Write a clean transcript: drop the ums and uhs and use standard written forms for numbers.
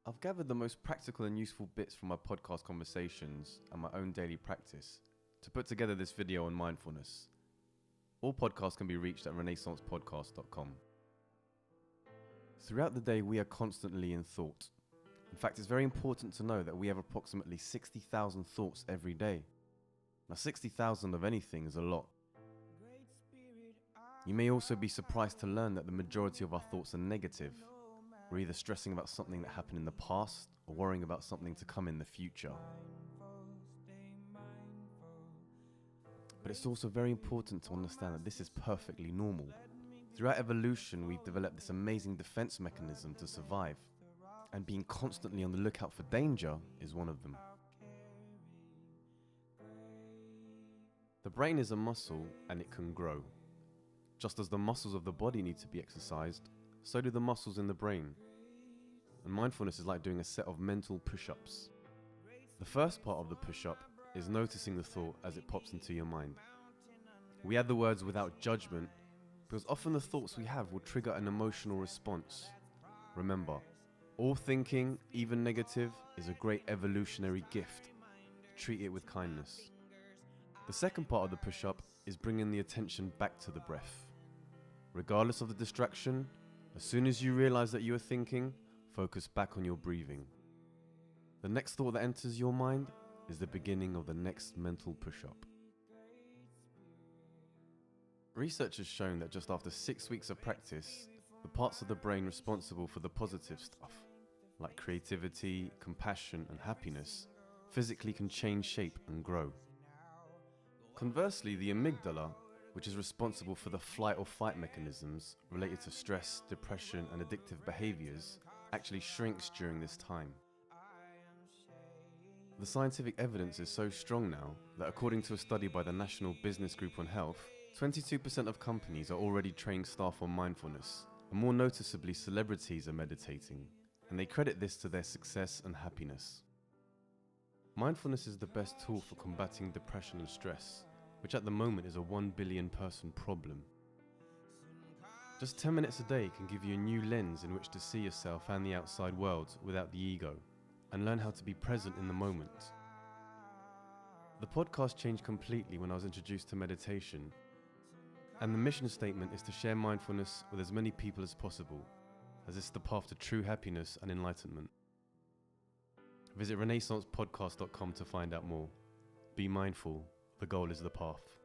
I've gathered the most practical and useful bits from my podcast conversations and my own daily practice to put together this video on mindfulness. All podcasts can be reached at renaissancepodcast.com. Throughout the day, we are constantly in thought. In fact, it's very important to know that we have approximately 60,000 thoughts every day. Now, 60,000 of anything is a lot. You may also be surprised to learn that the majority of our thoughts are negative. We're either stressing about something that happened in the past or worrying about something to come in the future. But it's also very important to understand that this is perfectly normal. Throughout evolution, we've developed this amazing defense mechanism to survive, and being constantly on the lookout for danger is one of them. The brain is a muscle and it can grow. Just as the muscles of the body need to be exercised, so do the muscles in the brain. And mindfulness is like doing a set of mental push-ups. The first part of the push-up is noticing the thought as it pops into your mind. We add the words without judgment because often the thoughts we have will trigger an emotional response. Remember, all thinking, even negative, is a great evolutionary gift. Treat it with kindness. The second part of the push-up is bringing the attention back to the breath. Regardless of the distraction, as soon as you realize that you are thinking, focus back on your breathing. The next thought that enters your mind is the beginning of the next mental push-up. Research has shown that just after 6 weeks of practice, the parts of the brain responsible for the positive stuff, like creativity, compassion, and happiness, physically can change shape and grow. Conversely, the amygdala, which is responsible for the flight or fight mechanisms related to stress, depression, and addictive behaviors, actually shrinks during this time. The scientific evidence is so strong now that according to a study by the National Business Group on Health, 22% of companies are already training staff on mindfulness, and more noticeably celebrities are meditating, and they credit this to their success and happiness. Mindfulness is the best tool for combating depression and stress, which at the moment is a 1 billion person problem. Just 10 minutes a day can give you a new lens in which to see yourself and the outside world without the ego, and learn how to be present in the moment. The podcast changed completely when I was introduced to meditation, and the mission statement is to share mindfulness with as many people as possible, as it's the path to true happiness and enlightenment. Visit renaissancepodcast.com to find out more. Be mindful, the goal is the path.